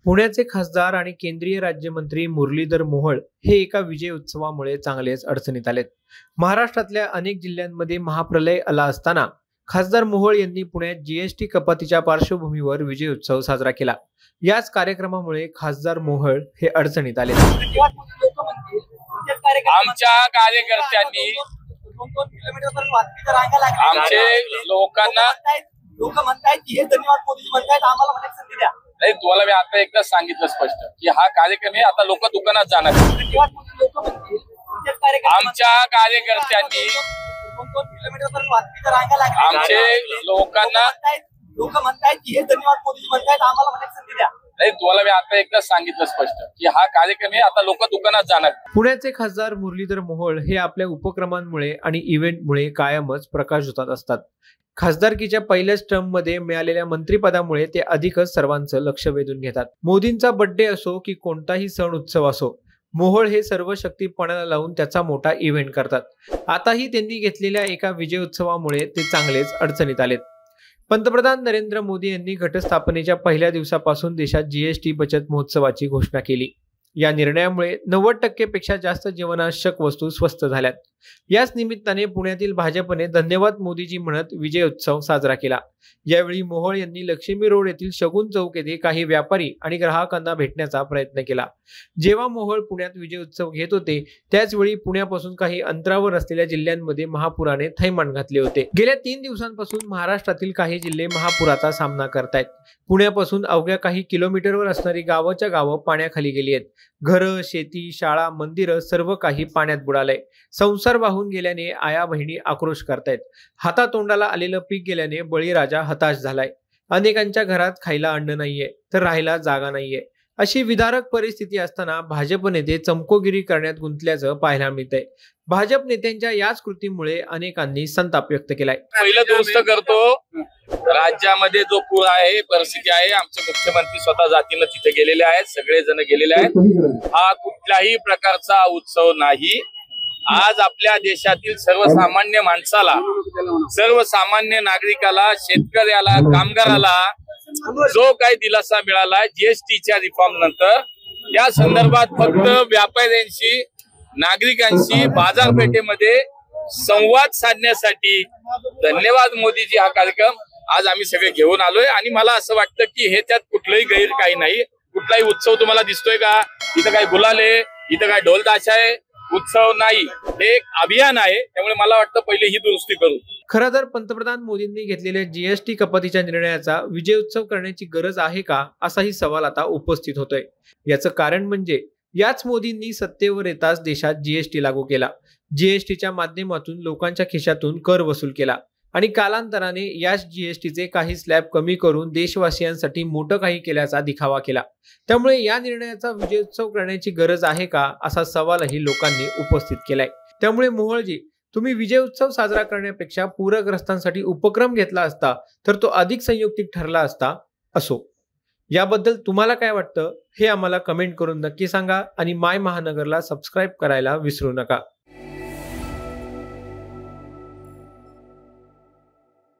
पुण्याचे खासदार आणि केंद्रीय राज्यमंत्री मुरलीधर मोहोळ हे एका विजय उत्सवामुळे चांगलेच अडचणीत आलेत। महाराष्ट्रातल्या अनेक जिल्ह्यांमध्ये महाप्रलय आला असताना खासदार मोहोळ यांनी पुण्यात जीएसटी कपातीच्या पार्श्वभूमीवर विजय उत्सव साजरा केला। याच कार्यक्रमामुळे खासदार मोहोळ हे अडचणीत आले। आमच्या कार्यकर्त्यांनी आमचे लोकांना लोक म्हणतायत की हे धन्यवाद मोदीजी म्हणतायत आम्हाला म्हणायची संधी द्या। नाही, तुम्हाला मी आता एकदा सांगितलं स्पष्ट की हा कार्यक्रम आहे, आता लोक दुकानात जाणार। आमच्या कार्यकर्त्यांनी आमचे लोकांना लोक म्हणतायत की हे धन्यवाद मोदीजी म्हणतायत आम्हाला म्हणायची संधी द्या। नाही, तुम्हाला मी आता एकदा सांगितलं स्पष्ट की हा कार्यक्रम आहे, आता लोक दुकानात जाणार। पुण्याचे खासदार मुरलीधर मोहोळ हे आपल्या उपक्रमांमुळे आणि इव्हेंटमुळे कायमच प्रकाशझोतात असतात। खासदारकीच्या पहिल्याच टर्ममध्ये मिळालेल्या मंत्रिपदामुळे ते अधिकच सर्वांचं लक्ष वेधून घेतात। मोदींचा बर्थडे असो की कोणताही सण उत्सव असो, मोहोळ हे सर्व शक्ती पणाला लावून त्याचा मोठा इव्हेंट करतात। आताही त्यांनी घेतलेल्या एका विजय उत्सवामुळे ते चांगलेच अडचणीत आलेत। पंतप्रधान नरेंद्र मोदी यांनी घटस्थापनेच्या पहिल्या दिवसापासून देशात जीएसटी बचत महोत्सवाची घोषणा केली। या निर्णयामुळे 90% पेक्षा जास्त जीवनावश्यक वस्तू स्वस्त झाल्यात। याच निमित्ताने पुण्यातील भाजपने धन्यवाद मोदीजी म्हणत विजय उत्सव साजरा केला। यावेळी मोहोळ यांनी लक्ष्मी रोड येथील शगुन चौक येथे काही व्यापारी आणि ग्राहकांना भेटण्याचा प्रयत्न केला। जेव्हा मोहोळ पुण्यात विजय उत्सव घेत होते त्याचवेळी पुण्यापासून काही अंतरावर असलेल्या जिल्ह्यांमध्ये महापुराने थैमान घातले होते। गेल्या 3 दिवसांपासून महाराष्ट्रातील काही जिल्हे महापुराचा सामना करतायत। पुण्यापासून अवघ्या काही किलोमीटरवर असणारी गावाच्या गावं पाण्याखाली गेली आहेत। घरं, शेती, शाळा, मंदिरं सर्व काही पाण्यात बुडालंय। संसार वाहून गेल्याने आया बहिणी आक्रोश करतायत। हातातोंडाला आलेलं पीक गेल्याने बळीराजा हताश झालाय। अनेकांच्या घरात खायला अन्न नाहीये तर राहायला जागा नाहीये। अशी विदारक परिस्थिती असताना भाजप नेते चमकोगिरी करण्यात गुंतल्याचं पाहायला मिळतंय। भाजप नेत्यांच्या याच कृतीमुळे अनेकांनी संताप व्यक्त केलाय। पहिलं दुरुस्त करतो, राज्यामध्ये जो पूर आहे, परिस्थिती आहे, आमचे मुख्यमंत्री स्वतः जातीनं तिथे गेलेले आहेत, सगळे जण गेलेले आहेत। हा कुठल्याही प्रकारचा उत्सव नाही। आज आपल्या देशातील सर्वसामान्य माणसाला, सर्वसामान्य नागरिकाला, शेतकऱ्याला, कामगाराला जो काही दिलासा मिळाला जीएसटीच्या रिफॉर्म नंतर, या संदर्भात फक्त व्यापाऱ्यांशी, नागरिकांशी बाजारपेठेमध्ये संवाद साधण्यासाठी धन्यवाद मोदीजी हा कार्यक्रम आज आम्ही सगळे घेऊन आलोय। आणि मला असं वाटतं की हे त्यात कुठलंही गैर काही नाही। कुठलाही उत्सव तुम्हाला दिसतोय का? इथं काय गुलाल आहे, इथं काय ढोल ताशा आहे? उत्सव नाही, हे एक अभियान आहे। त्यामुळे मला वाटतं पहिले ही दुरुस्ती करू। खरं तर पंतप्रधान मोदींनी घेतलेल्या जीएसटी कपातीच्या निर्णयाचा विजय उत्सव करण्याची गरज आहे का, असाही सवाल आता उपस्थित होतोय। याचं कारण म्हणजे याच मोदींनी सत्तेवर येताच देशात जीएसटी लागू केला। जीएसटीच्या माध्यमातून लोकांच्या खिशातून कर वसूल केला आणि कालांतराने याच जीएसटीचे काही स्लॅब कमी करून देशवासियांसाठी मोठं काही केल्याचा दिखावा केला। त्यामुळे या निर्णयाचा विजय उत्सव करण्याची गरज आहे का, असा सवालही लोकांनी उपस्थित केलाय। त्यामुळे मोहोळजी, तुम्ही विजय उत्सव साजरा करण्यापेक्षा पूरग्रस्तांसाठी उपक्रम घेतला असता तर तो अधिक संयुक्तिक ठरला असता। असो, याबद्दल तुम्हाला काय वाटतं हे आम्हाला कमेंट करून नक्की सांगा आणि माय महानगरला सबस्क्राईब करायला विसरू नका।